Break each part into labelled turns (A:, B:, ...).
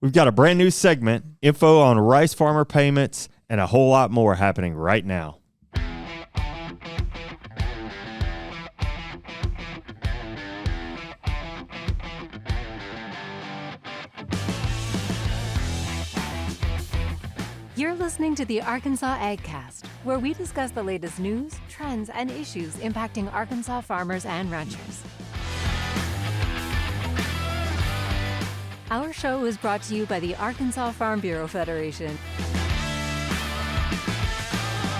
A: We've got a brand new segment, info on rice farmer payments, and a whole lot more happening right now.
B: You're listening to the Arkansas AgCast, where we discuss the latest news, trends, and issues impacting Arkansas farmers and ranchers. Our show is brought to you by the Arkansas Farm Bureau Federation.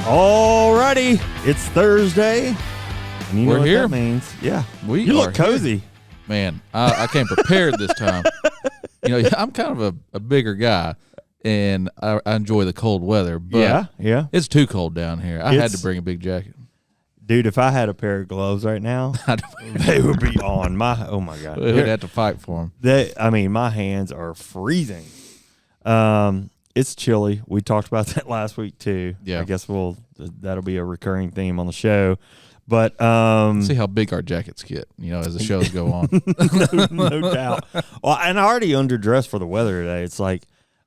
A: Alrighty, it's Thursday. And you know
C: We're
A: what
C: here.
A: that means. Yeah.
C: We
A: You look
C: are
A: cozy.
C: here. Man, I came prepared this time. I'm kind of a bigger guy, and I enjoy the cold weather, but
A: Yeah.
C: it's too cold down here. I had to bring a big jacket.
A: Dude, if I had a pair of gloves right now, they would be on. Oh, my God.
C: We would have to fight for them.
A: My hands are freezing. It's chilly. We talked about that last week, too.
C: Yeah.
A: I guess that'll be a recurring theme on the show. But
C: see how big our jackets get, as the shows go on.
A: no doubt. Well, and I already underdressed for the weather today. It's like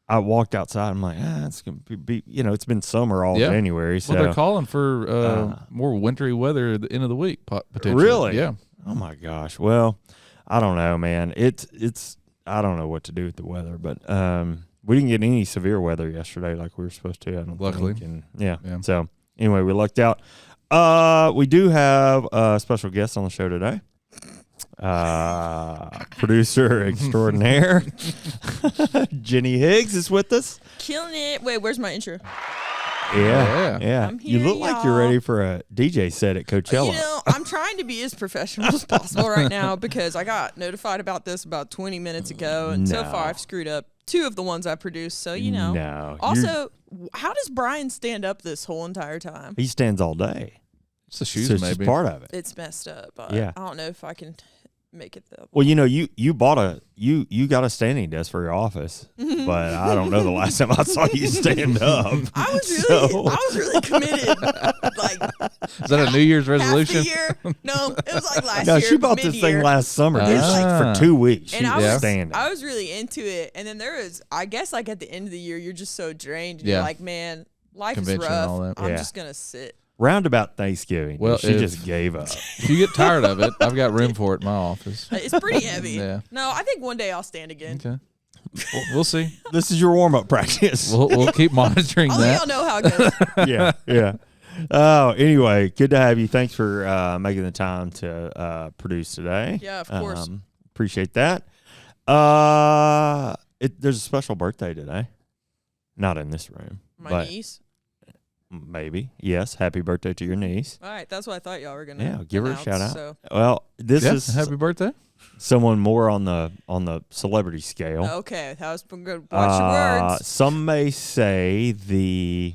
A: I walked outside. I'm like, it's gonna be. It's been summer all January. So
C: Well, they're calling for more wintry weather at the end of the week, potentially.
A: Really?
C: Yeah.
A: Oh my gosh. Well, I don't know, man. It's I don't know what to do with the weather, but we didn't get any severe weather yesterday like we were supposed to. I don't
C: Luckily.
A: think. And yeah. So anyway, we lucked out. We do have a special guest on the show today. Producer extraordinaire Jenny Higgs is with us.
D: Killing it. Wait, where's my intro?
A: Yeah.
D: I'm
A: You
D: here,
A: look like you're
D: y'all.
A: ready for a DJ set at Coachella.
D: I'm trying to be as professional as possible right now because I got notified about this about 20 minutes ago, and so far I've screwed up 2 of the ones I produced. So
A: No.
D: Also, how does Brian stand up this whole entire time?
A: He stands all day.
C: It's the shoes,
A: So it's
C: maybe.
A: just part of it.
D: It's messed up.
A: Yeah.
D: I don't know if I can make it though.
A: Well, you bought you got a standing desk for your office, but I don't know the last time I saw you stand up.
D: I was really committed. Like,
C: Is that a New Year's resolution?
D: half the year? No, it was like last
A: No,
D: year.
A: she bought this
D: mid-year.
A: thing last summer. Dude.
C: Ah.
A: For 2 weeks.
D: And
A: She
D: I
A: was
D: was
A: standing.
D: I was really into it, and then there was, I guess, like at the end of the year, you're just so drained. And
C: Yeah.
D: You're like, man, life is
C: Convention and
D: rough.
C: all that.
D: I'm
A: Yeah.
D: just gonna sit.
A: Round about Thanksgiving,
C: Well,
A: she just gave up.
C: If you get tired of it, I've got room for it in my office.
D: It's pretty heavy.
C: Yeah.
D: No, I think one day I'll stand again.
C: Okay. We'll see.
A: This is your warm up practice.
C: We'll keep monitoring
D: I'll let
C: that.
D: y'all know how it goes.
A: yeah. Oh, anyway, good to have you. Thanks for making the time to produce today.
D: Yeah, of course.
A: Appreciate that. There's a special birthday today. Not in this room.
D: My
A: but
D: niece.
A: Maybe. Yes. Happy birthday to your niece.
D: All right, that's what I thought y'all were gonna.
A: Yeah, give her a
D: announce,
A: shout out.
D: So.
A: Well, this
C: Yeah,
A: is
C: happy birthday.
A: someone more on the celebrity scale.
D: Okay, that was good. Watch your words.
A: Some may say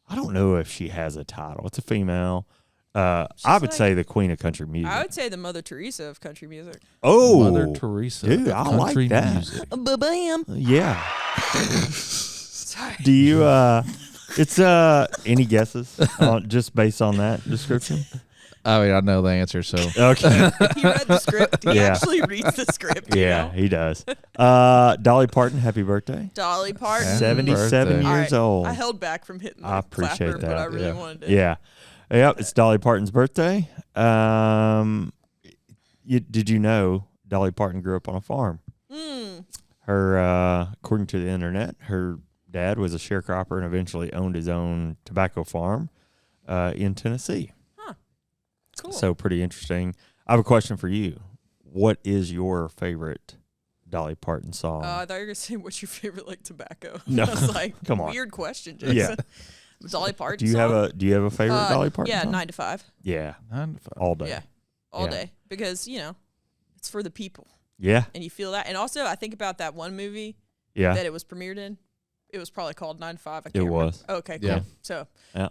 A: I don't know if she has a title. It's a female. I would say the Queen of Country Music.
D: I would say the Mother Teresa of country music.
A: Oh,
C: Mother Teresa.
A: dude,
C: of
A: I like
C: country
A: that.
C: music.
D: Bam.
A: Yeah.
D: Sorry.
A: Do you? It's any guesses just based on that description?
C: I mean, I know the answer, so
A: Okay.
D: He read the script. He
A: Yeah.
D: actually reads the script. you
A: Yeah,
D: know?
A: he does. Dolly Parton, happy birthday.
D: Dolly Parton.
C: Happy
A: 77
C: birthday.
A: years
D: All right,
A: old.
D: I held back from hitting the
A: I appreciate
D: clapper,
A: that.
D: but I really
C: Yeah.
D: wanted to.
A: Yeah. Yep, it's Dolly Parton's birthday. Did you know Dolly Parton grew up on a farm? Her, according to the internet, her dad was a sharecropper and eventually owned his own tobacco farm in Tennessee.
D: Cool.
A: So pretty interesting. I have a question for you. What is your favorite Dolly Parton song?
D: I thought you were gonna say, "What's your favorite like tobacco?"
A: No.
D: I was like,
A: Come on.
D: weird question, Jason.
A: Yeah.
D: Dolly Parton.
A: Do you have
D: song?
A: a favorite Dolly Parton
D: Yeah,
A: song?
D: 9 to 5.
A: Yeah,
C: 9 to 5.
A: all day.
D: Yeah, all
A: Yeah.
D: day because it's for the people,
A: Yeah,
D: and you feel that. And also, I think about that one movie
A: yeah.
D: that it was premiered in. It was probably called 9 to 5. I can't
A: It
D: remember.
A: was.
D: Okay, cool.
C: Yeah.
D: So,
A: Yeah.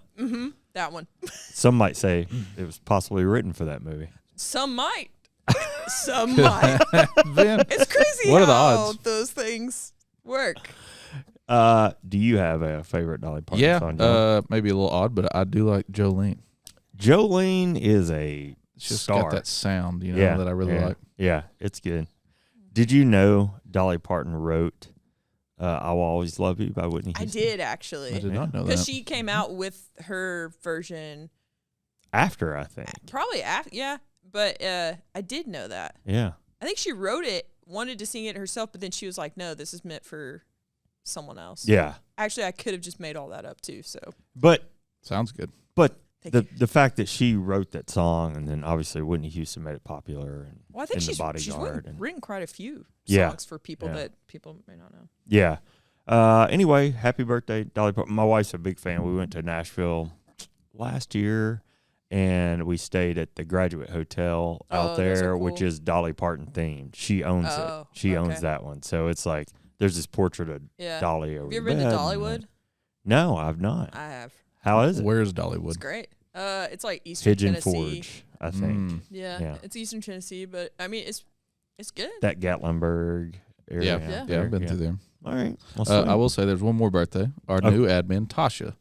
D: that one.
A: Some might say it was possibly written for that movie.
D: Some might. Some might.
C: Then,
D: It's crazy
C: What are the
D: how
C: odds?
D: those things work.
A: Do you have a favorite Dolly Parton song? John?
C: maybe a little odd, but I do like Jolene.
A: Jolene is a
C: It's just
A: star.
C: got that sound,
A: yeah,
C: that I really
A: yeah,
C: like.
A: Yeah, it's good. Did you know Dolly Parton wrote I Will Always Love You by Whitney
D: I
A: Houston.
D: did actually.
C: I did not know that.
D: Because she came out with her version
A: After, I think.
D: probably after. Yeah, but I did know that.
A: Yeah.
D: I think she wrote it, wanted to sing it herself, but then she was like, "No, this is meant for someone else."
A: Yeah.
D: Actually, I could have just made all that up too. So
A: But
C: Sounds good.
A: the fact that she wrote that song, and then obviously Whitney Houston made it popular, and
D: well, I think
A: in
D: she's
A: The Bodyguard.
D: written quite a few
A: Yeah.
D: songs for people
A: Yeah.
D: that people may not know.
A: Yeah. Anyway, happy birthday, Dolly Parton. My wife's a big fan. We went to Nashville last year, and we stayed at the Graduate Hotel out
D: those are
A: there, which
D: cool.
A: is Dolly Parton themed. She owns
D: Oh,
A: it. She owns
D: okay.
A: that one. So it's like there's this portrait of
D: Yeah.
A: Dolly over
D: Have you ever
A: the
D: been to
A: bed, and
D: Dollywood?
A: No, I've not.
D: I have.
A: How is it?
C: Where's
D: It's
C: Dollywood?
D: great. It's like Eastern
A: Pigeon
D: Tennessee.
A: Forge, I think.
C: Mm.
D: Yeah, it's Eastern Tennessee, but I mean, it's good.
A: That Gatlinburg area.
C: Yeah,
A: out
C: yeah, I've been
A: there.
C: through there.
A: All right. Well,
C: I will say there's one more birthday. Our new admin, Tasha.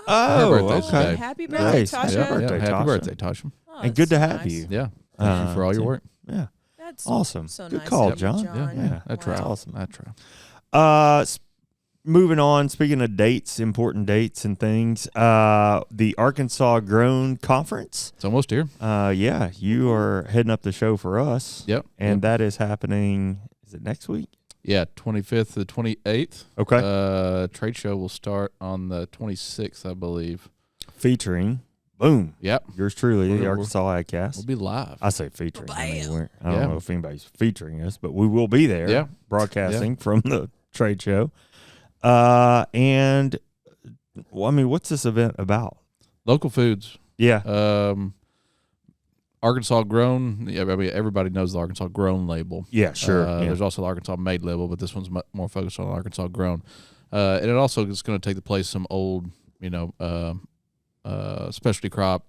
A: Oh,
C: Her birthday's
A: okay.
C: today.
D: Happy birthday,
A: Nice.
D: Tasha.
A: Happy birthday,
C: happy
A: Tasha.
C: birthday, Tasha.
D: Oh,
A: And
D: that's
A: good to
D: so
A: have
D: nice.
A: you.
C: Yeah, thank you for all your
A: too.
C: work.
A: Yeah.
D: That's
A: Awesome.
D: So
A: Good
D: nice
A: call,
D: of you,
A: John.
C: Yeah, I try.
A: That's awesome.
C: I try.
A: Moving on, speaking of dates, important dates and things, the Arkansas Grown Conference.
C: It's almost here.
A: Yeah, you are heading up the show for us.
C: Yep.
A: And that is happening, is it next week?
C: Yeah, 25th to 28th.
A: Okay.
C: Trade show will start on the 26th, I believe.
A: Featuring, boom,
C: Yep.
A: yours truly, the
C: We'll
A: Arkansas AgCast.
C: be live.
A: I say featuring. I mean,
D: Bam.
A: I don't
C: Yeah.
A: know if anybody's featuring us, but we will be there.
C: Yeah.
A: Broadcasting from the trade show. And well, I mean, what's this event about?
C: Local foods.
A: Yeah.
C: Arkansas Grown. Yeah, I mean, everybody knows the Arkansas Grown label.
A: Yeah, sure. Yeah.
C: There's also the Arkansas Made label, but this one's more focused on Arkansas Grown. And it also is going to take the place of some old, specialty crop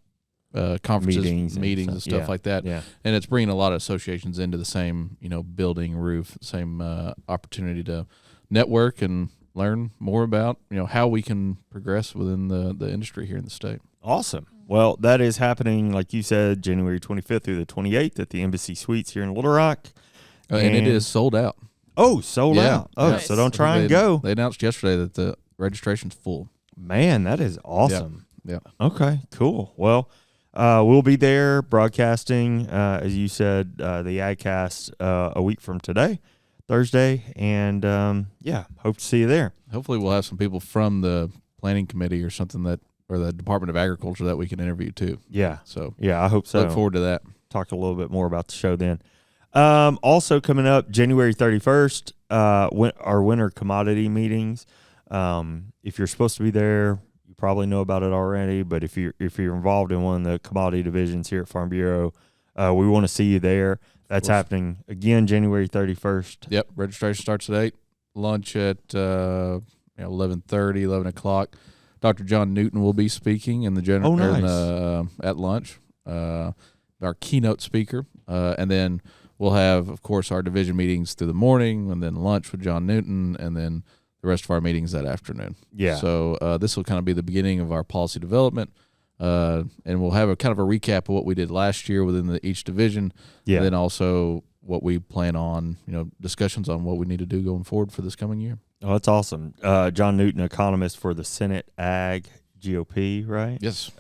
C: conferences, meetings and stuff
A: Yeah.
C: like that.
A: Yeah.
C: And it's bringing a lot of associations into the same, building, roof, same opportunity to network and learn more about, how we can progress within the industry here in the state.
A: Awesome. Well, that is happening, like you said, January 25th through the 28th at the Embassy Suites here in Little Rock.
C: And it is sold out.
A: Oh, sold
C: Yeah.
A: out. Oh,
D: Nice.
A: so don't try and
C: They-
A: go.
C: They announced yesterday that the registration's full.
A: Man, that is awesome.
C: Yeah.
A: Okay, cool. Well, we'll be there broadcasting, as you said, the AgCast a week from today, Thursday. And, hope to see you there.
C: Hopefully we'll have some people from the planning committee or something or the Department of Agriculture that we can interview too.
A: Yeah.
C: So
A: Yeah, I hope so.
C: look forward to that.
A: Talk a little bit more about the show then. Also coming up January 31st, our winter commodity meetings. If you're supposed to be there, you probably know about it already. But if you're involved in one of the commodity divisions here at Farm Bureau, we want to see you there. That's happening again January 31st.
C: Yep. Registration starts at 8. Lunch at 11:30, 11 o'clock. Dr. John Newton will be speaking in the general at lunch. Our keynote speaker, and then we'll have, of course, our division meetings through the morning, and then lunch with John Newton, and then the rest of our meetings that afternoon.
A: Yeah.
C: So this will kind of be the beginning of our policy development, and we'll have a kind of a recap of what we did last year within each division,
A: Yeah.
C: and then also what we plan on, discussions on what we need to do going forward for this coming year.
A: Oh, that's awesome. John Newton, economist for the Senate Ag GOP, right?
C: Yes.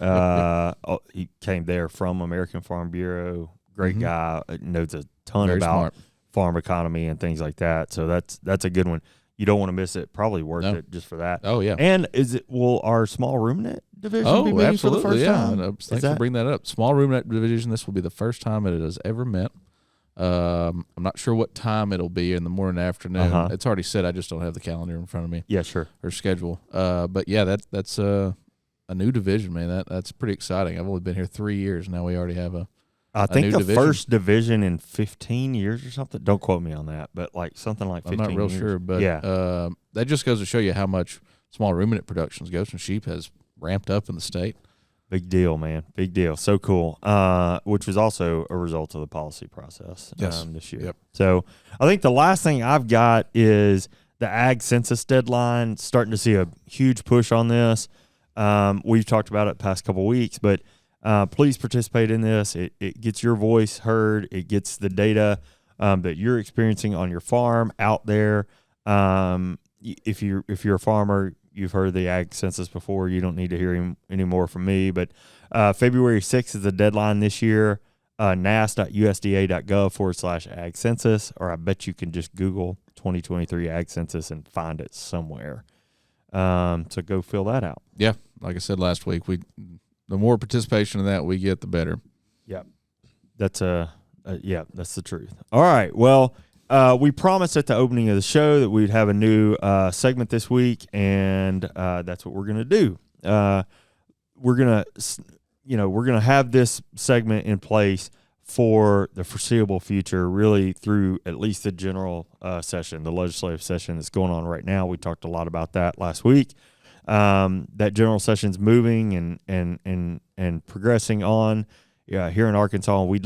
A: He came there from American Farm Bureau. Great
C: Mhm.
A: guy. Knows a ton
C: Very
A: about
C: smart.
A: farm economy and things like that. So that's a good one. You don't want to miss it. Probably worth
C: No.
A: it just for that.
C: Oh, yeah.
A: And will our small ruminant division
C: Oh,
A: be meeting
C: absolutely.
A: for the first
C: yeah.
A: time?
C: Thanks
A: Is
C: for
A: that-
C: bringing that up. Small ruminant division, this will be the first time it has ever met. I'm not sure what time it'll be in the morning or afternoon.
A: Uh-huh.
C: It's already said. I just don't have the calendar in front of me
A: Yeah, sure.
C: or schedule. But yeah, that's a new division, man. That's pretty exciting. I've only been here 3 years now. We already have
A: I think
C: new
A: the
C: division.
A: first division in 15 years or something. Don't quote me on that, but like something like 15
C: I'm not real
A: years.
C: sure, but
A: yeah.
C: that just goes to show you how much small ruminant productions, goats and sheep, has ramped up in the state.
A: Big deal, man. Big deal. So cool. Which was also a result of the policy process this year.
C: Yep.
A: So I think the last thing I've got is the ag census deadline. Starting to see a huge push on this. We've talked about it the past couple of weeks, but please participate in this. It gets your voice heard. It gets the data that you're experiencing on your farm out there. if you're a farmer, you've heard the ag census before. You don't need to hear any more from me. But February 6th is the deadline this year. nas.usda.gov/ag census, or I bet you can just Google 2023 ag census and find it somewhere. So go fill that out.
C: Yeah, like I said last week, the more participation in that we get, the better.
A: Yep, that's that's the truth. All right, well, we promised at the opening of the show that we'd have a new segment this week, and that's what we're gonna do. We're gonna have this segment in place for the foreseeable future, really through at least the general session, the legislative session that's going on right now. We talked a lot about that last week. That general session's moving and progressing on here in Arkansas. And we'd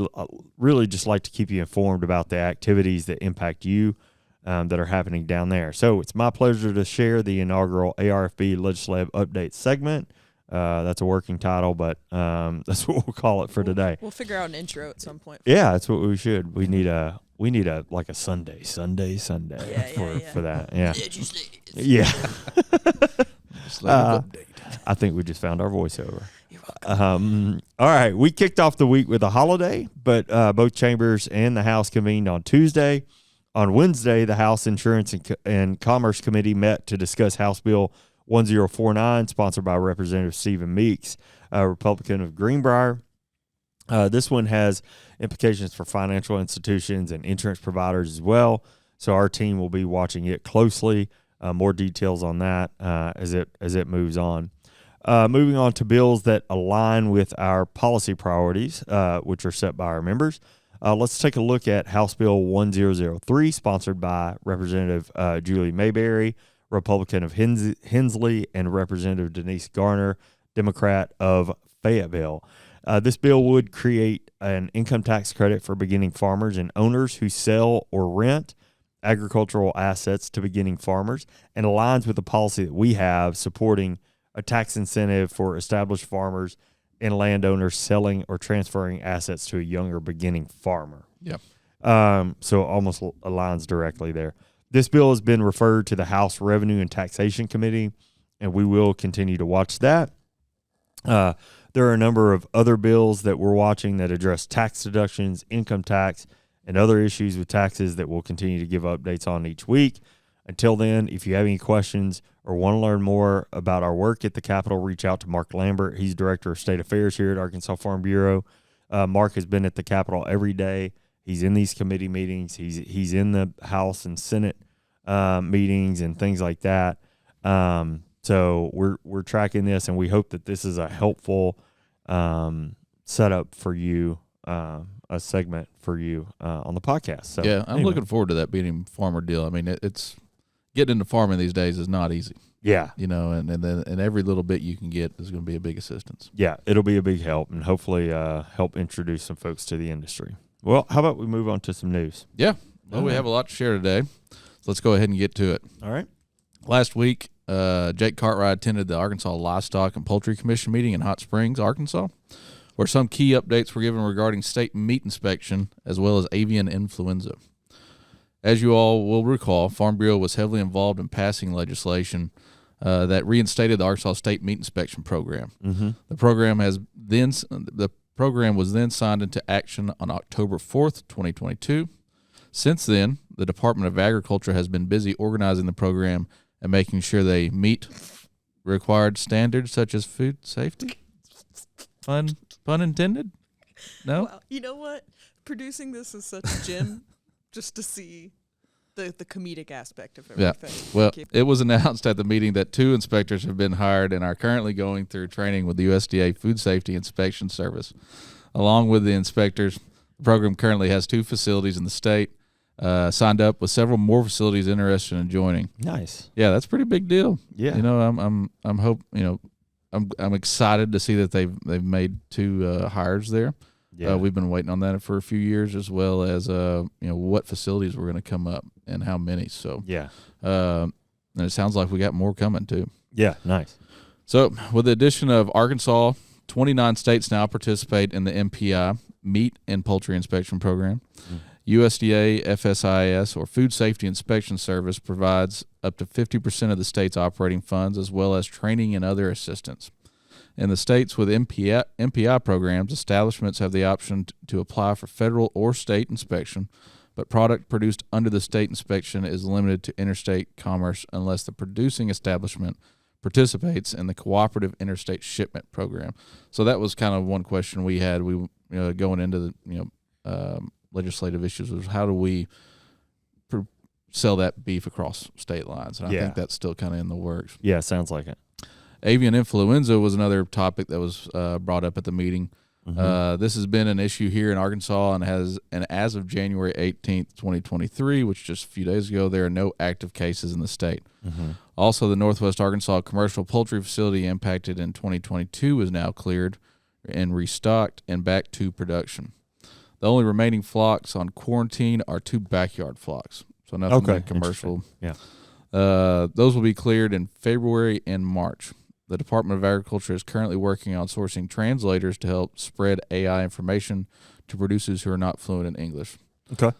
A: really just like to keep you informed about the activities that impact you that are happening down there. So it's my pleasure to share the inaugural ARFB Legislative Update segment. That's a working title, but that's what we'll call it for today.
D: We'll figure out an intro at some point.
A: Yeah, that's what we should. We need a like a Sunday for that. Yeah. Yeah. I think we just found our voiceover. All right, we kicked off the week with a holiday, but both chambers and the House convened on Tuesday. On Wednesday, the House Insurance and Commerce Committee met to discuss House Bill 1049, sponsored by Representative Stephen Meeks, a Republican of Greenbrier. This one has implications for financial institutions and insurance providers as well, so our team will be watching it closely. More details on that as it moves on. Moving on to bills that align with our policy priorities, which are set by our members. Let's take a look at House Bill 1003, sponsored by Representative Julie Mayberry, Republican of Hensley, and Representative Denise Garner, Democrat of Fayetteville. This bill would create an income tax credit for beginning farmers and owners who sell or rent agricultural assets to beginning farmers, and aligns with the policy that we have supporting a tax incentive for established farmers and landowners selling or transferring assets to a younger beginning farmer.
C: Yep.
A: So almost aligns directly there. This bill has been referred to the House Revenue and Taxation Committee, and we will continue to watch that. There are a number of other bills that we're watching that address tax deductions, income tax, and other issues with taxes that we'll continue to give updates on each week. Until then, if you have any questions or want to learn more about our work at the Capitol, reach out to Mark Lambert. He's Director of State Affairs here at Arkansas Farm Bureau. Mark has been at the Capitol every day. He's in these committee meetings. He's in the House and Senate meetings and things like that. So we're tracking this, and we hope that this is a helpful setup for you, a segment for you on the podcast. So
C: yeah, I'm looking forward to that being farmer deal. I mean, it's getting into farming these days is not easy.
A: Yeah,
C: and every little bit you can get is going to be a big assistance.
A: Yeah, it'll be a big help, and hopefully help introduce some folks to the industry. Well, how about we move on to some news?
C: Yeah. Well, we have a lot to share today, so let's go ahead and get to it.
A: All right.
C: Last week, Jake Cartwright attended the Arkansas Livestock and Poultry Commission meeting in Hot Springs, Arkansas, where some key updates were given regarding state meat inspection as well as avian influenza. As you all will recall, Farm Bureau was heavily involved in passing legislation that reinstated the Arkansas State Meat Inspection Program. Mm-hmm. The program was then signed into action on October 4th, 2022. Since then, the Department of Agriculture has been busy organizing the program and making sure they meet required standards such as food safety. Pun intended? No?
D: Well, you know what? Producing this is such a gem just to see the comedic aspect of everything.
C: Yeah. Well, it was announced at the meeting that 2 inspectors have been hired and are currently going through training with the USDA Food Safety Inspection Service. Along with the inspectors, the program currently has 2 facilities in the state, signed up with several more facilities interested in joining.
A: Nice.
C: Yeah, that's a pretty big deal.
A: Yeah.
C: I'm excited to see that they've made 2 hires there. Yeah. We've been waiting on that for a few years, as well as what facilities were going to come up and how many. So
A: yeah,
C: and it sounds like we got more coming too.
A: Yeah, nice.
C: So with the addition of Arkansas, 29 states now participate in the MPI Meat and Poultry Inspection Program. USDA FSIS, or Food Safety Inspection Service, provides up to 50% of the state's operating funds, as well as training and other assistance. In the states with MPI programs, establishments have the option to apply for federal or state inspection, but product produced under the state inspection is limited to interstate commerce unless the producing establishment participates in the cooperative interstate shipment program. So that was kind of one question we had. We going into the legislative issues was how do we sell that beef across state lines, and I think that's still kind of in the works.
A: Yeah, sounds like it.
C: Avian influenza was another topic that was brought up at the meeting. This has been an issue here in Arkansas and as of January 18th, 2023, which just a few days ago, there are no active cases in the state. Also, the Northwest Arkansas commercial poultry facility impacted in 2022 is now cleared and restocked and back to production. The only remaining flocks on quarantine are 2 backyard flocks, so nothing like commercial.
A: Yeah.
C: Those will be cleared in February and March. The Department of Agriculture is currently working on sourcing translators to help spread AI information to producers who are not fluent in English.
A: Okay.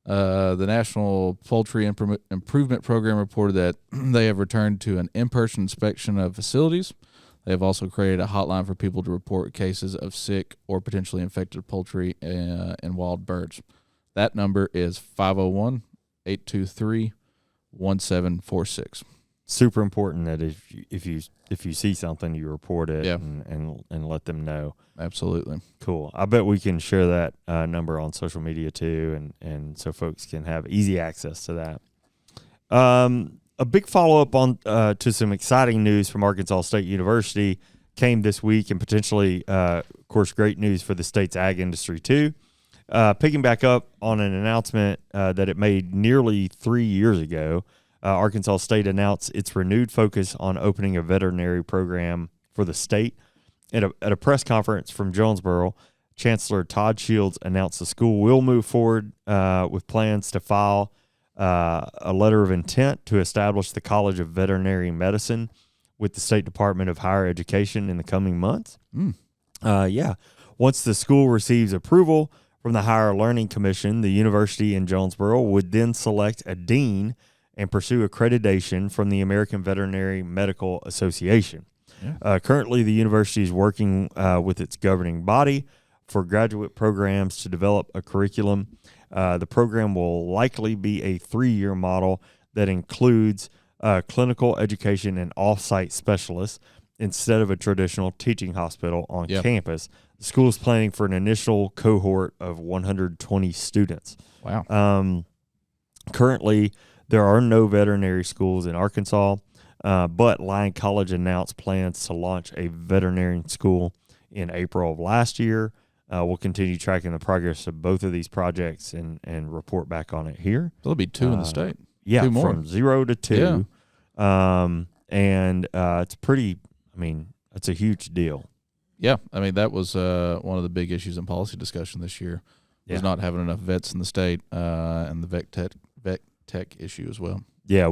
C: The National Poultry Improvement Program reported that they have returned to an in-person inspection of facilities. They have also created a hotline for people to report cases of sick or potentially infected poultry and wild birds. That number is 501-823-1746.
A: Super important that if you see something, you report it and let them know.
C: Absolutely.
A: Cool. I bet we can share that number on social media too, and so folks can have easy access to that. A big follow-up on to some exciting news from Arkansas State University came this week, and potentially, of course, great news for the state's ag industry too. Picking back up on an announcement that it made nearly 3 years ago, Arkansas State announced its renewed focus on opening a veterinary program for the state. At a press conference from Jonesboro, Chancellor Todd Shields announced the school will move forward with plans to file a letter of intent to establish the College of Veterinary Medicine with the State Department of Higher Education in the coming months. Once the school receives approval from the Higher Learning Commission, the university in Jonesboro would then select a dean and pursue accreditation from the American Veterinary Medical Association. Currently, the university is working with its governing body for graduate programs to develop a curriculum. The program will likely be a 3-year model that includes clinical education and off-site specialists instead of a traditional teaching hospital on campus. The school is planning for an initial cohort of 120 students.
C: Wow.
A: Currently, there are no veterinary schools in Arkansas, but Lyon College announced plans to launch a veterinarian school in April of last year. We'll continue tracking the progress of both of these projects and report back on it here.
C: There'll be 2 in the state.
A: Yeah,
C: 2 more.
A: From 0 to 2. It's pretty, it's a huge deal.
C: Yeah, that was one of the big issues in policy discussion this year, was not having enough vets in the state, and the vet tech issue as well.
A: Yeah,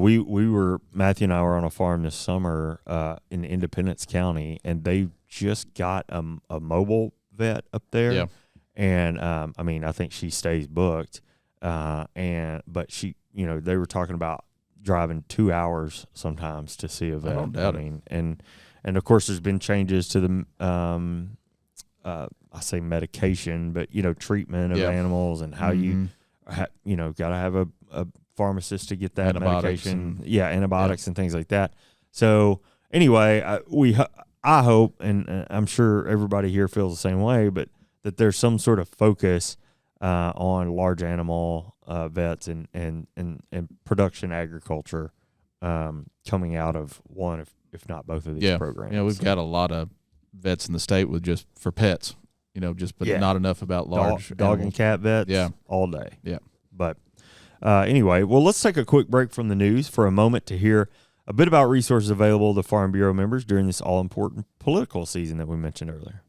A: Matthew and I were on a farm this summer in Independence County, and they just got a mobile vet up there.
C: Yeah.
A: And I think she stays booked. But she, they were talking about driving 2 hours sometimes to see a vet.
C: I don't doubt it.
A: And of course there's been changes to the I say medication, but treatment of animals and how you got to have a pharmacist to get that medication. Antibiotics and things like that. So anyway, I hope, and I'm sure everybody here feels the same way, but that there's some sort of focus on large animal vets and production agriculture coming out of one, if not both of these programs.
C: We've got a lot of vets in the state with just for pets, but not enough about large
A: dog and cat vets all day.
C: Yeah.
A: But anyway, well, let's take a quick break from the news for a moment to hear a bit about resources available to Farm Bureau members during this all-important political season that we mentioned earlier.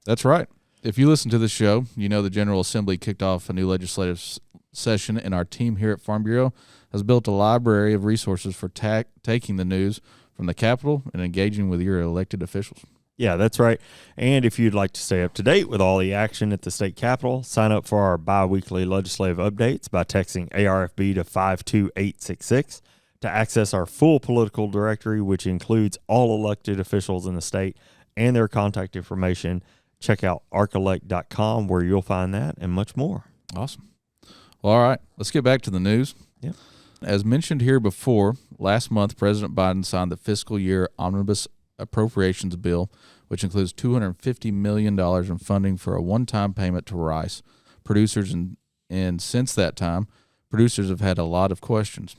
C: That's right. If you listen to the show, the General Assembly kicked off a new legislative session, and our team here at Farm Bureau has built a library of resources for taking the news from the Capitol and engaging with your elected officials.
A: Yeah, that's right. And if you'd like to stay up to date with all the action at the state capitol, sign up for our bi-weekly legislative updates by texting ARFB to 52866. To access our full political directory, which includes all elected officials in the state and their contact information, check out arkelect.com where you'll find that and much more.
C: Awesome. Well, all right. Let's get back to the news.
A: Yep.
C: As mentioned here before, last month President Biden signed the fiscal year omnibus appropriations bill, which includes $250 million in funding for a one-time payment to rice producers, and since that time, producers have had a lot of questions.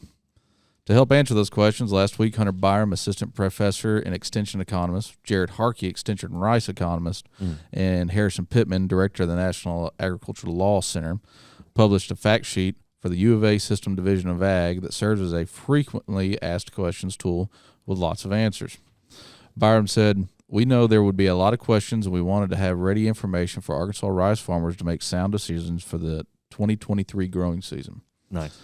C: To help answer those questions, last week, Hunter Byram, assistant professor and extension economist, Jared Harkey, extension and rice economist, and Harrison Pittman, director of the National Agricultural Law Center, published a fact sheet for the U of A System Division of Ag that serves as a frequently asked questions tool with lots of answers. Byram said, "We know there would be a lot of questions, and we wanted to have ready information for Arkansas rice farmers to make sound decisions for the 2023 growing season."
A: Nice.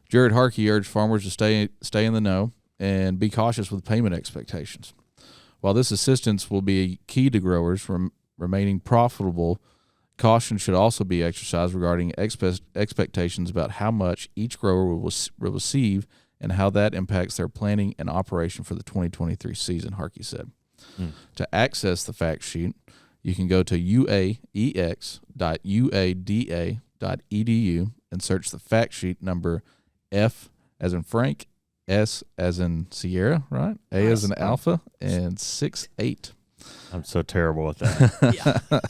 C: Jared Harkey urged farmers to stay in the know and be cautious with payment expectations. While this assistance will be key to growers remaining profitable, caution should also be exercised regarding expectations about how much each grower will receive and how that impacts their planning and operation for the 2023 season, Harkey said. To access the fact sheet, you can go to uaex.uada.edu and search the fact sheet number F as in Frank, S as in Sierra, right? A as in Alpha, and 68.
A: I'm so terrible at that.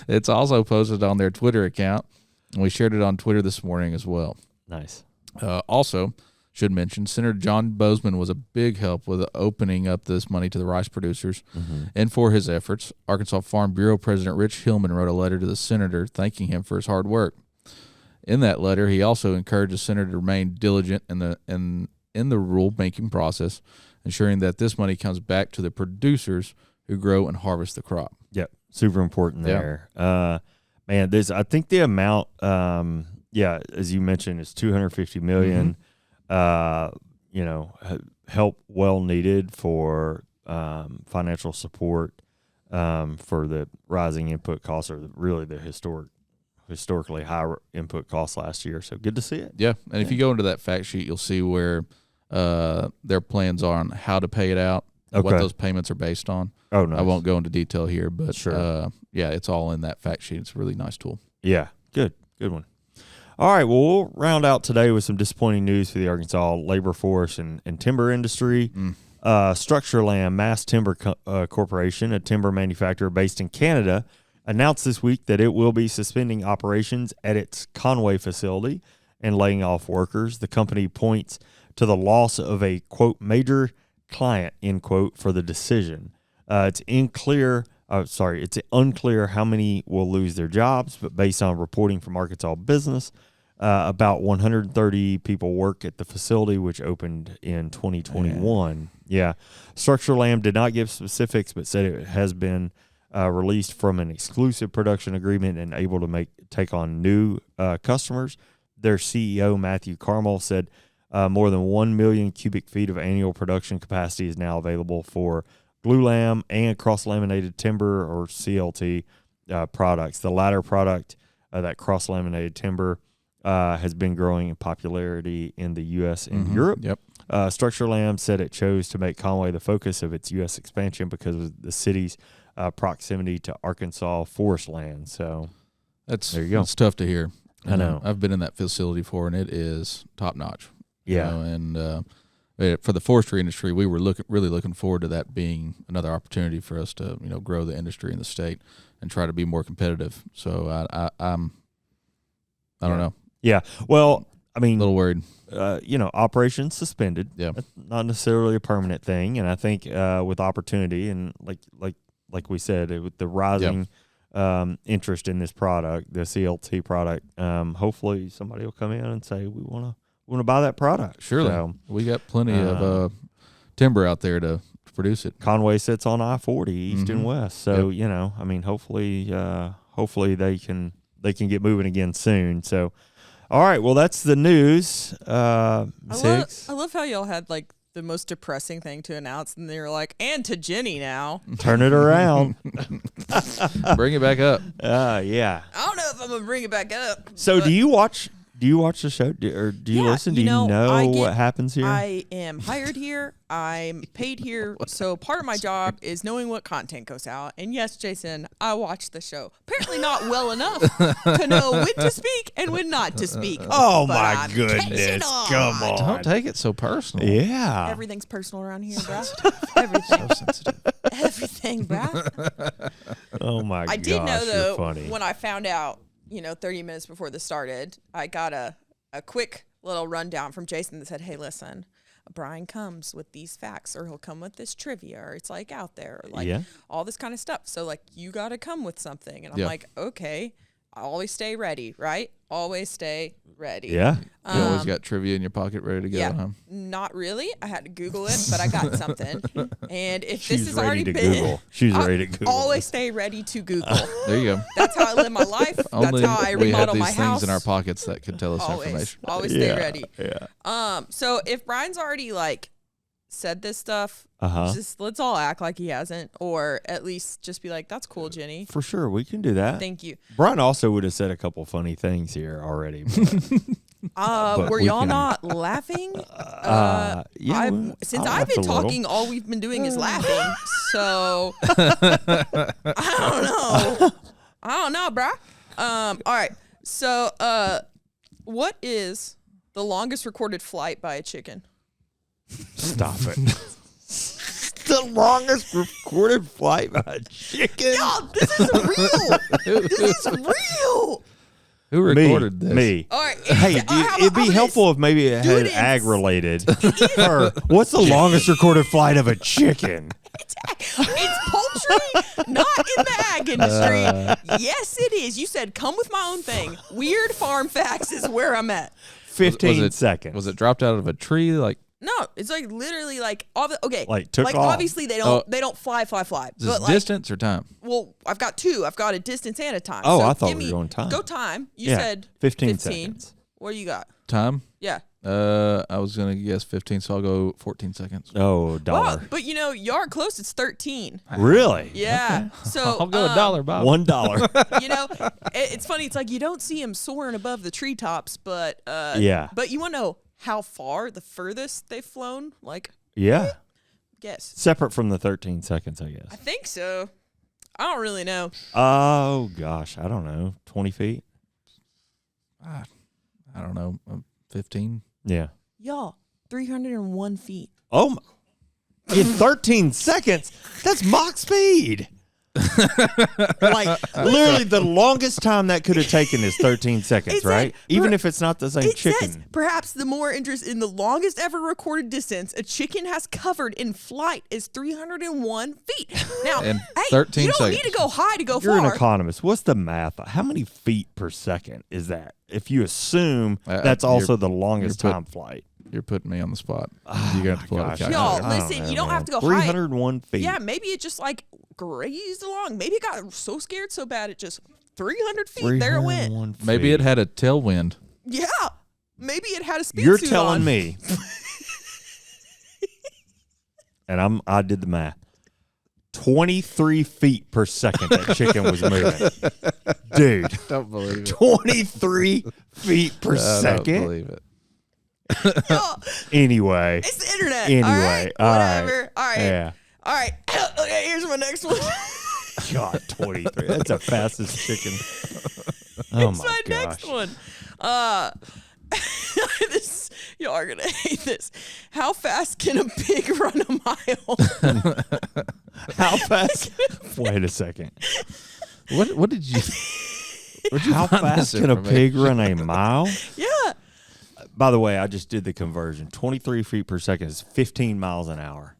C: It's also posted on their Twitter account, and we shared it on Twitter this morning as well.
A: Nice.
C: Also, should mention, Senator John Bozeman was a big help with opening up this money to the rice producers. And for his efforts, Arkansas Farm Bureau President Rich Hillman wrote a letter to the senator thanking him for his hard work. In that letter, he also encouraged the senator to remain diligent in the rule-making process, ensuring that this money comes back to the producers who grow and harvest the crop.
A: Yep, super important there. Man, I think the amount, as you mentioned, is $250 million. Help well needed for financial support for the rising input costs, or really the historically high input costs last year. So good to see it.
C: Yeah, and if you go into that fact sheet, you'll see where their plans are on how to pay it out, what those payments are based on.
A: Oh, nice.
C: I won't go into detail here, but
A: sure.
C: It's all in that fact sheet. It's a really nice tool.
A: Yeah, good one. All right, well, we'll round out today with some disappointing news for the Arkansas labor force and timber industry. Structureland Mass Timber Corporation, a timber manufacturer based in Canada, announced this week that it will be suspending operations at its Conway facility and laying off workers. The company points to the loss of a, quote, major client, end quote, for the decision. It's unclear how many will lose their jobs, but based on reporting from Arkansas Business, about 130 people work at the facility, which opened in 2021. Yeah. Structureland did not give specifics, but said it has been released from an exclusive production agreement and able to take on new customers. Their CEO, Matthew Carmel, said more than 1 million cubic feet of annual production capacity is now available for glulam and cross-laminated timber, or CLT, products. The latter product, that cross-laminated timber, has been growing in popularity in the U.S. and Europe.
C: Yep.
A: Structureland said it chose to make Conway the focus of its U.S. expansion because of the city's proximity to Arkansas forest land. So there you go.
C: It's tough to hear.
A: I know.
C: I've been in that facility before, and it is top notch.
A: Yeah.
C: And for the forestry industry, we were really looking forward to that being another opportunity for us to grow the industry in the state and try to be more competitive. So I don't know.
A: Yeah. Well, I mean,
C: a little worried.
A: Operations suspended.
C: Yeah.
A: That's not necessarily a permanent thing. And I think with opportunity and like we said, with the rising interest in this product, the CLT product, hopefully somebody will come in and say, we want to buy that product.
C: Surely. So, we got plenty of timber out there to produce it.
A: Conway sits on I-40 east and west. So, hopefully they can get moving again soon. So, all right, well, that's the news.
D: I love how y'all had like the most depressing thing to announce, and they were like, and to Jenny now.
A: Turn it around.
C: Bring it back up.
A: Yeah.
D: I don't know if I'm gonna bring it back up.
A: So do you watch Do you watch the show, or do you listen? Do you know what happens here?
D: I am hired here. I'm paid here. So part of my job is knowing what content goes out. And yes, Jason, I watch the show. Apparently not well enough to know when to speak and when not to speak.
A: Oh,
D: but
A: my
D: I'm
A: goodness. Come on.
C: Don't take it so personal.
A: Yeah.
D: Everything's personal around here, bro. Everything.
C: So sensitive.
D: Everything, bro.
A: Oh, my gosh.
D: I did know,
A: you're
D: though,
A: funny.
D: when I found out, 30 minutes before this started, I got a quick little rundown from Jason that said, hey, listen, Brian comes with these facts, or he'll come with this trivia, or it's like out there, or like all this kind of stuff. So like, you got to come with something. And I'm like, okay, I always stay ready, right? Always stay ready.
A: Yeah.
C: You always got trivia in your pocket ready to go.
D: Yeah,
C: Huh?
D: not really. I had to Google it, but I got something. And if
A: She's
D: this has
A: ready
D: already
A: to
D: been,
A: Google. She's ready to Google.
D: Always stay ready to Google.
C: There you go.
D: That's how I live my life. That's
C: Only
D: how I
C: we have
D: remodel
C: these
D: my
C: things
D: house.
C: in our pockets that could tell us
D: Always,
C: information.
D: always stay ready.
A: Yeah.
D: So if Brian's already like said this stuff, just let's all act like he hasn't, or at least just be like, "That's cool, Jenny."
A: For sure, we can do that.
D: Thank you.
A: Brian also would have said a couple funny things here already. But
D: were
A: we
D: y'all
A: can-
D: not laughing?
A: Yeah.
D: Since
A: I
D: I've
A: laughed
D: been
A: a little.
D: talking, all we've been doing is laughing. So I don't know, bruh. All right. So what is the longest recorded flight by a chicken?
A: Stop it. The longest recorded flight by a chicken.
D: Yo, this is real. This is real.
C: Who recorded this?
A: Me.
D: All right.
A: Hey, it'd be helpful if maybe it had ag related. Or what's the longest recorded flight of a chicken?
D: It's poultry, not in the ag industry. Yes, it is. You said, come with my own thing. Weird farm facts is where I'm at.
A: 15 seconds.
C: Was it dropped out of a tree? Like,
D: No, it's like literally like
A: Like, took off.
D: obviously they don't fly.
C: is
D: But
C: this
D: like,
C: distance or time?
D: well, I've got two. I've got a distance and a time.
A: Oh,
D: So
A: I thought
D: give
A: we
D: me,
A: were going time.
D: Go time. You
A: Yeah,
D: said
A: 15 seconds.
D: What do you got?
C: Time?
D: Yeah.
C: I was gonna guess 15, so I'll go 14 seconds.
A: Oh, dollar.
D: Well, but you are close. It's 13.
A: Really?
D: Yeah. So
C: I'll go $1, Bob.
A: $1.
D: It's funny. It's like you don't see them soaring above the treetops, but
A: Yeah.
D: But you want to know how far the furthest they've flown? Like,
A: Yeah.
D: guess.
A: Separate from the 13 seconds, I
D: I
A: guess.
D: think so. I don't really know.
A: Oh, gosh. I don't know. 20 feet?
C: I don't know, 15.
A: Yeah.
D: Y'all, 301 feet.
A: Oh, in 13 seconds? That's Mach speed. Like, literally the longest time that could have taken is 13 seconds,
D: It said-
A: right? Even if it's not the same
D: It
A: chicken.
D: says perhaps the more interest in the longest ever recorded distance a chicken has covered in flight is 301 feet. Now,
C: And
D: hey,
C: 13
D: you don't
C: seconds.
D: need to go high to go
A: You're
D: far.
A: an economist. What's the math? How many feet per second is that? If you assume that's
C: you're-
A: also the longest
C: you're
A: time flight.
C: You're putting me on the spot. You're gonna have to pull out a
A: Gosh,
C: calculator.
D: Y'all, listen,
A: know,
D: you don't
A: man.
D: have to go high.
A: 301 feet.
D: Yeah, maybe it just like grazed along. Maybe it got so scared so bad it just 300 feet. There it went.
A: 301 feet.
C: Maybe it had a tailwind.
D: Yeah. Maybe it had a speed
A: You're
D: suit
A: telling
D: on.
A: me. And I did the math. 23 feet per second that chicken was moving. Dude,
C: Don't believe it.
A: 23 feet per
C: I don't
A: second?
C: believe it.
D: Y'all,
A: Anyway.
D: it's the internet.
A: Anyway,
D: All right.
A: all right.
D: Whatever. All right.
A: Yeah.
D: All right. Okay, here's my next one.
A: God, 23. That's the fastest chicken. Oh,
D: It's my
A: gosh.
D: next one. This, y'all are gonna hate this. How fast can a pig run a mile?
A: How fast? Wait a second.
C: What did you? Where'd you
A: How
C: find
A: fast
C: this
A: can a
C: information?
A: pig run a mile?
D: Yeah.
A: By the way, I just did the conversion. 23 feet per second is 15 miles an hour.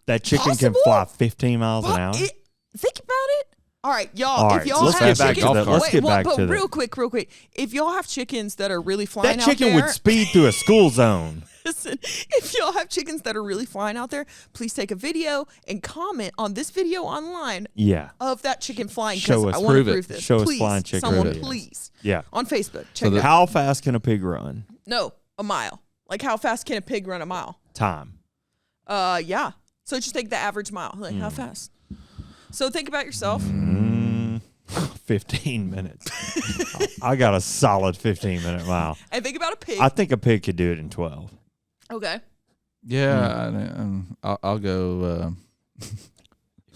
A: That chicken
D: Possible?
A: can fly 15 miles an hour?
D: Think about it. All right, y'all.
A: All
D: if
A: right,
D: y'all
A: let's
D: have
C: get back to
D: chickens,
C: the- let's
D: wait,
A: get
D: well,
A: back
D: but
A: to the-
D: real quick. If y'all have chickens that are really flying
A: That
D: out
A: chicken
D: there,
A: would speed through a school zone.
D: listen, if y'all have chickens that are really flying out there, please take a video and comment on this video online
A: Yeah.
D: of that chicken flying.
A: Show
D: Because
A: us.
D: I want
C: Prove
D: to
C: it.
D: prove this.
A: Show us
D: please,
A: flying chicken
D: someone,
A: videos.
D: please.
A: Yeah.
D: On Facebook. Check it out.
A: How fast can a pig run?
D: No, a mile. Like how fast can a pig run a mile?
A: Time.
D: Yeah. So just take the average mile. Like how fast? So think about yourself.
A: 15 minutes. I got a solid 15-minute mile.
D: And think about a pig.
A: I think a pig could do it in 12.
D: Okay.
C: Yeah, I'll go.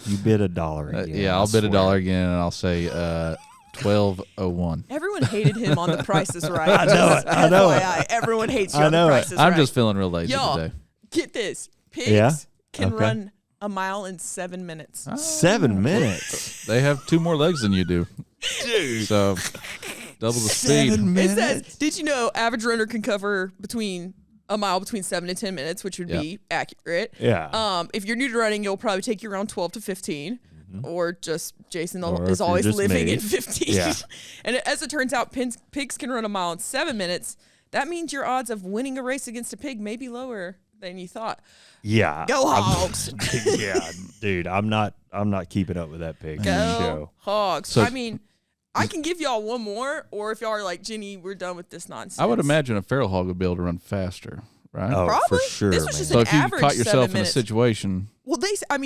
A: You bid $1 again.
C: Yeah, I'll bid $1 again, and I'll say 12:01.
D: Everyone hated him on The Price is Right.
A: I know it. I know it.
D: FYI, everyone hates you
A: I
D: on The
A: know
D: Price
A: it.
D: is Right.
C: I'm just feeling real lazy
D: Y'all,
C: today.
D: get this. Pigs can
A: Okay.
D: run a mile in 7 minutes.
A: 7 minutes.
C: They have 2 more legs than you do.
A: Dude.
C: So double the speed.
A: 7
D: It
A: minutes?
D: says, did you know average runner can cover a mile between 7 and 10 minutes, which would be accurate.
A: Yeah.
D: If you're new to running, it'll probably take you around 12 to 15. Or just Jason
A: Or
D: is
A: if
D: always
A: you're just
D: living
A: me.
D: in 15.
A: Yeah.
D: And as it turns out, pigs can run a mile in 7 minutes. That means your odds of winning a race against a pig may be lower than you thought.
A: Yeah.
D: Go Hogs.
A: Yeah, dude. I'm not keeping up with that pig
D: Go
A: show.
D: Hogs.
C: So-
D: I mean, I can give y'all one more, or if y'all are like, Jenny, we're done with this nonsense.
C: I would imagine a feral hog would be able to run faster, right?
A: Oh,
D: Probably.
A: for sure,
D: This was
A: man.
D: just
C: So
D: an
C: if you
D: average
C: caught
D: 7
C: yourself in a
D: minutes.
C: situation,
D: Well,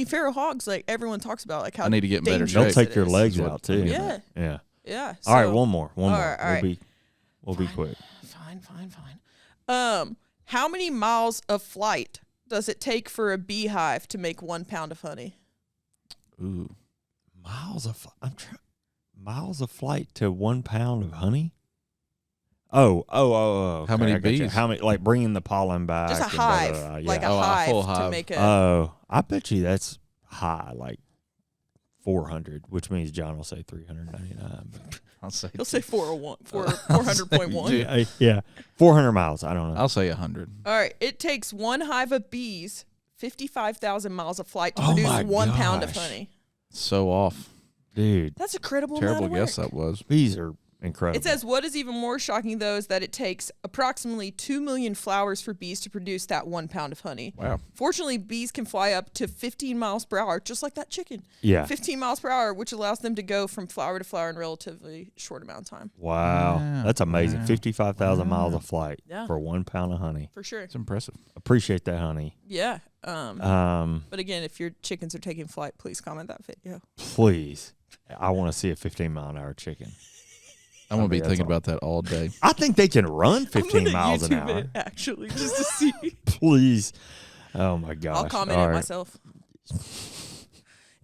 D: feral hogs, like everyone talks about, like how
C: I need to get in better
D: dangerous
C: shape.
A: They'll take
D: it
A: your
D: is.
A: legs
C: That's what
A: out
C: I
A: too.
C: mean.
D: Yeah.
A: Yeah.
D: Yeah.
A: All right,
D: so-
A: one more.
D: all right.
A: We'll be quick.
D: Fine. How many miles of flight does it take for a beehive to make 1 pound of honey?
C: ooh,
A: Miles of flight to 1 pound of honey. Oh. Okay,
C: How many
A: I got you.
C: bees?
A: How many? Like bringing the pollen back.
D: Just a
A: and blah, blah,
D: hive,
A: blah, yeah.
D: like a
C: Oh, a
D: hive
C: full
D: to
C: hive.
D: make a.
A: Oh, I bet you that's high, like 400, which means John will say 399. But
C: I'll say
D: He'll say 401, 400.1.
A: yeah, 400 miles. I don't know.
C: I'll say 100.
D: All right, it takes one hive of bees 55,000 miles of flight to
A: Oh
D: produce
A: my
D: 1 pound of
A: gosh.
D: honey.
C: So off.
A: Dude,
D: That's a credible
C: Terrible
D: amount of
C: guess
D: work.
C: that was.
A: bees are incredible.
D: It says what is even more shocking though is that it takes approximately 2 million flowers for bees to produce that 1 pound of honey.
C: Wow.
D: Fortunately, bees can fly up to 15 miles per hour, just like that chicken.
A: Yeah.
D: 15 miles per hour, which allows them to go from flower to flower in a relatively short amount of time.
A: Wow.
C: Wow.
A: That's amazing.
C: Wow.
A: 55,000 miles of flight
D: Yeah.
A: for 1 pound of honey.
D: For sure.
C: It's impressive.
A: Appreciate that, honey.
D: Yeah. But again, if your chickens are taking flight, please comment that video.
A: Please. I want to see a 15-mile-an-hour chicken.
C: I'm going to be
A: that's
C: thinking
A: all.
C: about that all day.
A: I think they can run 15
D: I'm gonna
A: miles an
D: YouTube
A: hour.
D: it, actually, just to see.
A: Please. Oh, my gosh.
D: I'll comment
A: All
D: it
A: right.
D: myself.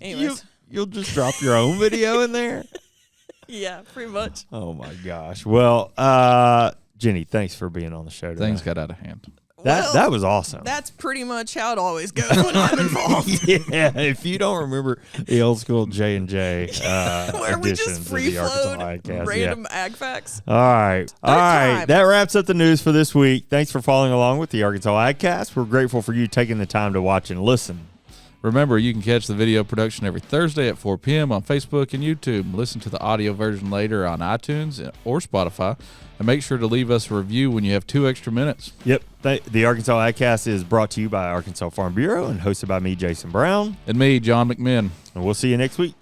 D: Anyways,
A: You'll just drop your own video in there?
D: yeah, pretty much.
A: Oh, my gosh. Well, Jenny, thanks for being on the show today.
C: Things got out of hand.
A: That was awesome.
D: That's pretty much how it always goes when I'm involved.
A: Yeah, if you don't remember the old school J&J
D: Where we just
A: editions of
D: free
A: the Arkansas
D: flowed
A: AgCast,
D: random ag facts.
A: All right. All right.
D: time.
A: That wraps up the news for this week. Thanks for following along with the Arkansas AgCast. We're grateful for you taking the time to watch and listen.
C: Remember, you can catch the video production every Thursday at 4 p.m. on Facebook and YouTube. Listen to the audio version later on iTunes or Spotify. And make sure to leave us a review when you have 2 extra minutes.
A: Yep. The Arkansas AgCast is brought to you by Arkansas Farm Bureau and hosted by me, Jason Brown.
C: And me, John McMinn.
A: And we'll see you next week.